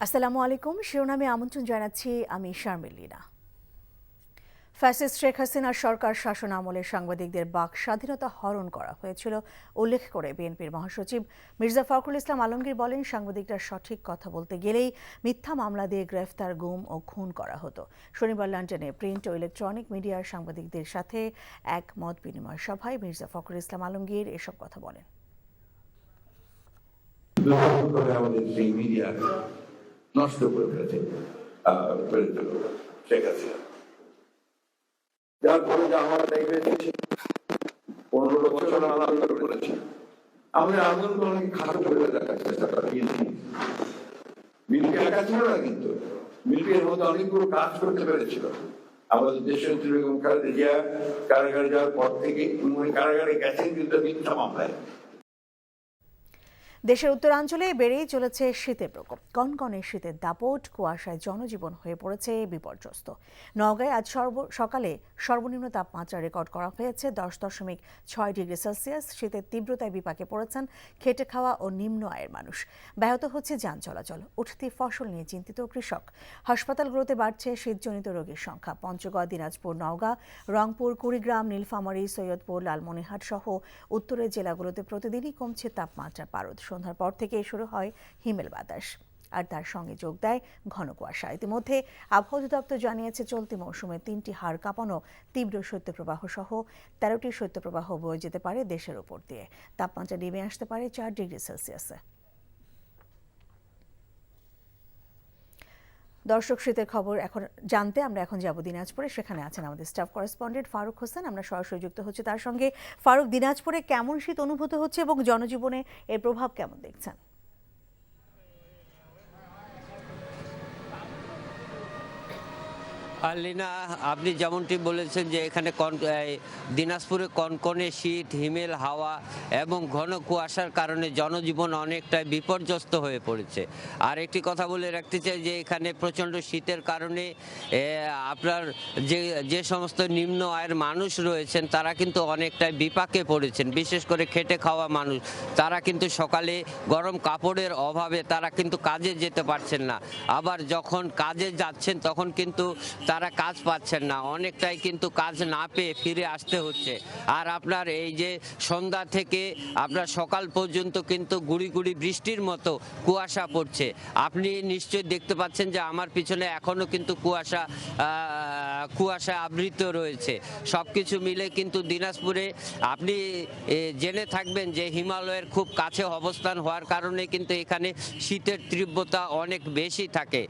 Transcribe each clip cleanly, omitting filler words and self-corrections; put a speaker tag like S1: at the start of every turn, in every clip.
S1: আসসালামু আলাইকুম। শিরোনামে আমন্ত্রণ জানাচ্ছি আমি শারমিন লীনা। ফ্যাসিস্ট শেখ হাসিনার সরকার শাসন আমলে সাংবাদিকদের বাক স্বাধীনতা হরণ করা হয়েছিল উল্লেখ করে বিএনপির মহাসচিব মির্জা ফখরুল ইসলাম আলমগীর বলেন, সাংবাদিকরা সঠিক কথা বলতে গেলেই মিথ্যা মামলা দিয়ে গ্রেফতার, গুম ও খুন করা হতো। শনিবার লন্ডনে প্রিন্ট ও ইলেকট্রনিক মিডিয়ার সাংবাদিকদের সাথে এক মত বিনিময় সভায় মির্জা ফখরুল ইসলাম আলমগীর এসব কথা বলেন।
S2: নষ্ট করে ফেলেছে শেখ হাসিনা, যার ফলে আমরা দেখেছি 15 বছর আন্দোলন করেছি। আমাদের আন্দোলন খাটো করে দেখার চেষ্টা করা বিএনপি একা ছিল না, কিন্তু বিএনপির মধ্যে অনেকগুলো কাজ করতে পেরেছিল। আমাদের দেশের বেগম খালেদা জিয়া কারাগারে যাওয়ার পর থেকে কারাগারে গেছেন কিন্তু মিথ্যা মামলায়।
S1: দেশের উত্তরাঞ্চলে বেড়েই চলেছে শীতের প্রকোপ। কনকনে শীতের দাপট, কুয়াশায় জনজীবন হয়ে পড়েছে বিপর্যস্ত। নওগাঁয় আজ সকালে সর্বনিম্ন তাপমাত্রা রেকর্ড করা হয়েছে 10.6 ডিগ্রি সেলসিয়াস। শীতের তীব্রতায় বিপাকে পড়েছেন খেটে খাওয়া ও নিম্ন আয়ের মানুষ। ব্যাহত হচ্ছে যান চলাচল, উঠতি ফসল নিয়ে চিন্তিত কৃষক। হাসপাতালগুলোতে বাড়ছে শীতজনিত রোগীর সংখ্যা। পঞ্চগড়, দিনাজপুর, নওগাঁ, রংপুর, কুড়িগ্রাম, নীলফামারী, সৈয়দপুর, লালমনিরহাট সহ উত্তরের জেলাগুলোতে প্রতিদিনই কমছে তাপমাত্রার পারদ। সন্ধ্যার পর থেকে শুরু হয় হিমেল বাতাস, আর তার সঙ্গে যোগ দেয় ঘন কুয়াশা। ইতিমধ্যে আবহাওয়া অধিদপ্তর জানিয়েছে, চলতি মৌসুমে 3টি হাড় কাঁপানো তীব্র শৈত্যপ্রবাহ সহ 13টি শৈত্যপ্রবাহ বয়ে যেতে পারে দেশের উপর দিয়ে। তাপমাত্রা নেমে আসতে পারে 4 ডিগ্রি সেলসিয়াসে। দর্শক, শীতের খবর এখন জানতে আমরা এখন যাব দিনাজপুরে। সেখানে আছেন আমাদের স্টাফ করেসপন্ডেন্ট ফারুক হোসেন। আমরা সরাসরি যুক্ত হচ্ছে তার সঙ্গে। ফারুক, দিনাজপুরে কেমন শীত অনুভূত হচ্ছে এবং জনজীবনে এর প্রভাব কেমন দেখছেন?
S3: আর লীনা, আপনি যেমনটি বলেছেন যে এখানে দিনাজপুরে কনকনে শীত, হিমেল হাওয়া এবং ঘন কুয়াশার কারণে জনজীবন অনেকটাই বিপর্যস্ত হয়ে পড়েছে। আর একটি কথা বলে রাখতে চাই যে এখানে প্রচণ্ড শীতের কারণে আপনার যে সমস্ত নিম্ন আয়ের মানুষ রয়েছেন তারা কিন্তু অনেকটাই বিপাকে পড়েছেন। বিশেষ করে খেটে খাওয়া মানুষ, তারা কিন্তু সকালে গরম কাপড়ের অভাবে তারা কিন্তু কাজে যেতে পারছেন না। আবার যখন কাজে যাচ্ছেন তখন কিন্তু তারা কাজ পাচ্ছেন না, অনেকটাই কিন্তু কাজ না পেয়ে ফিরে আসতে হচ্ছে। আর আপনার এই যে সন্ধ্যা থেকে আপনার সকাল পর্যন্ত কিন্তু গুড়ি গুড়ি বৃষ্টির মতো কুয়াশা পড়ছে। আপনি নিশ্চয়ই দেখতে পাচ্ছেন যে আমার পিছনে এখনো কিন্তু কুয়াশা আবৃত রয়েছে। সবকিছু মিলে কিন্তু দিনাজপুরে আপনি জেনে থাকবেন যে হিমালয়ের খুব কাছে অবস্থান হওয়ার কারণে কিন্তু এখানে শীতের তীব্রতা অনেক বেশি থাকে।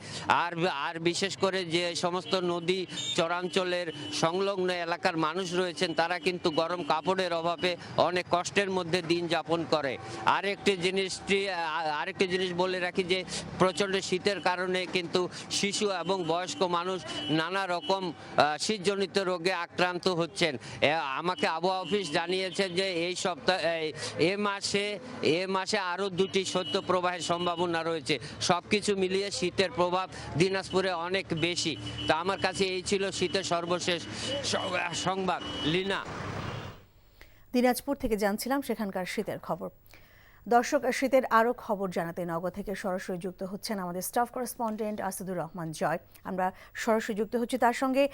S3: আর বিশেষ করে যে সমস্ত নদী চরাঞ্চলের সংলগ্ন এলাকার মানুষ রয়েছেন তারা কিন্তু গরম কাপড়ের অভাবে অনেক কষ্টের মধ্যে দিন যাপন করে। আরেকটি জিনিস বলে রাখি যে প্রচণ্ড শীতের কারণে কিন্তু শিশু এবং বয়স্ক মানুষ নানা রকম শীতজনিত রোগে আক্রান্ত হচ্ছেন। আমাকে আবহাওয়া অফিস জানিয়েছেন যে এ মাসে আরও 2টি শৈত্যপ্রবাহের সম্ভাবনা রয়েছে। সবকিছু মিলিয়ে শীতের প্রভাব দিনাজপুরে অনেক বেশি। তা আমার কাছে এই ছিল শীতের সর্বশেষ সংবাদ। লীনা,
S1: দিনাজপুর থেকে জানছিলাম সেখানকার শীতের খবর। দর্শক, শীতের আরও খবর জানাতে নওগাঁ থেকে সরাসরি যুক্ত হচ্ছেন আমাদের স্টাফ করেসপন্ডেন্ট আসাদুর রহমান জয়। আমরা সরাসরি যুক্ত হচ্ছি তার সঙ্গে।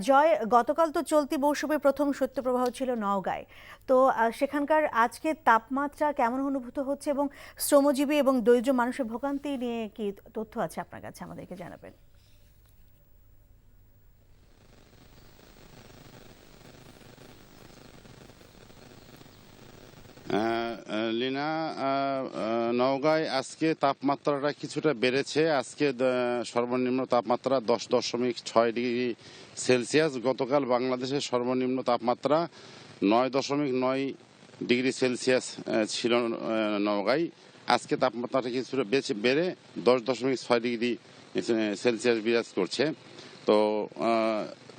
S1: জয়, গতকাল তো চলতি মৌসুমে প্রথম শৈত্যপ্রবাহ ছিল নওগাঁয়, তো সেখানকার আজকে তাপমাত্রা কেমন অনুভূত হচ্ছে এবং শ্রমজীবী এবং দরিদ্র মানুষের ভোগান্তি নিয়ে কি তথ্য আছে আপনার কাছে, আমাদেরকে জানাবেন।
S4: লীনা, নওগাঁয় আজকে তাপমাত্রাটা কিছুটা বেড়েছে। আজকে সর্বনিম্ন তাপমাত্রা 10.6 ডিগ্রি সেলসিয়াস। গতকাল বাংলাদেশের সর্বনিম্ন তাপমাত্রা 9.9 ডিগ্রি সেলসিয়াস ছিল নওগাঁয়। আজকে তাপমাত্রাটা কিছুটা বেড়ে 10.6 ডিগ্রি সেলসিয়াস বিরাজ করছে। তো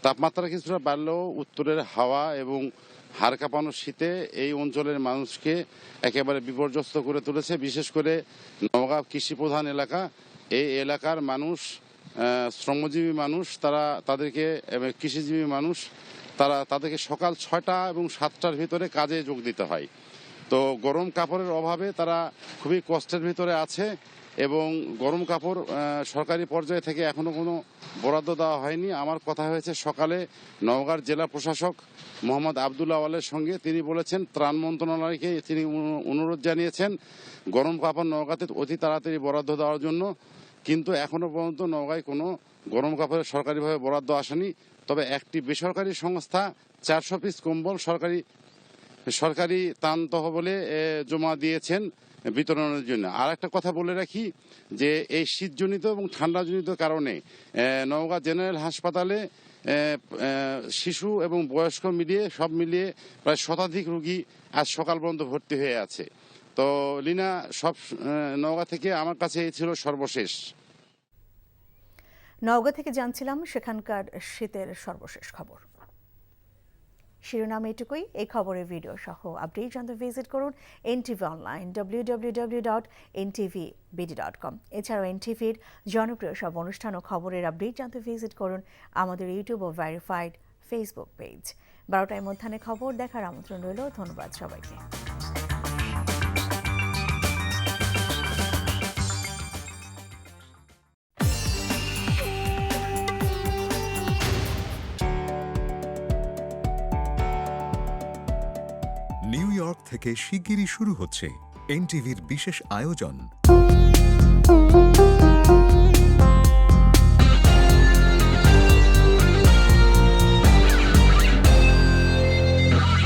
S4: তাপমাত্রা কিছুটা বাড়লেও উত্তরের হাওয়া এবং হাড় কাঁপানো শীতে এই অঞ্চলের মানুষকে একেবারে বিপর্যস্ত করে তুলেছে। বিশেষ করে নওগাঁ কৃষি প্রধান এলাকা, এই এলাকার মানুষ শ্রমজীবী মানুষ, কৃষিজীবী মানুষ তাদেরকে সকাল 6টা এবং 7টার ভিতরে কাজে যোগ দিতে হয়। তো গরম কাপড়ের অভাবে তারা খুবই কষ্টের ভিতরে আছে এবং গরম কাপড় সরকারি পর্যায়ে থেকে এখনো কোনো বরাদ্দ দেওয়া হয়নি। আমার কথা হয়েছে সকালে নওগাঁর জেলা প্রশাসক মোহাম্মদ আবদুল্লাহ আওয়ালের সঙ্গে। তিনি বলেছেন ত্রাণ মন্ত্রণালয়কে তিনি অনুরোধ জানিয়েছেন গরম কাপড় নওগাঁতে অতি তাড়াতাড়ি বরাদ্দ দেওয়ার জন্য, কিন্তু এখনো পর্যন্ত নওগাঁয় কোনো গরম কাপড়ের সরকারিভাবে বরাদ্দ আসেনি। তবে একটি বেসরকারি সংস্থা 400 পিস কম্বল সরকারি ত্রাণ তহবিলে জমা দিয়েছেন বিতরণের জন্য। আর একটা কথা বলে রাখি যে এই শীতজনিত এবং ঠান্ডাজনিত কারণে নওগাঁ জেনারেল হাসপাতালে শিশু এবং বয়স্ক সব মিলিয়ে প্রায় শতাধিক রোগী আজ সকাল পর্যন্ত ভর্তি হয়ে আছে। তো লিনা, সব নওগাঁ থেকে আমার কাছে এই ছিল সর্বশেষ।
S1: নওগাঁ থেকে জানছিলাম সেখানকার শীতের সর্বশেষ খবর। শিরোনাম এটুকুই। এই খবরের ভিডিও সহ আপডেট জানতে ভিজিট করুন NTV অনলাইন www.ntvbd.com। এছাড়াও NTVর জনপ্রিয় সব অনুষ্ঠান ও খবরের আপডেট জানতে ভিজিট করুন আমাদের ইউটিউব ও ভেরিফাইড ফেসবুক পেজ। 12টায় মধ্যাহ্নে খবর দেখার আমন্ত্রণ রইল। ধন্যবাদ সবাইকে।
S5: নিউ ইয়র্ক থেকে শিগগিরই শুরু হচ্ছে NTVর বিশেষ আয়োজন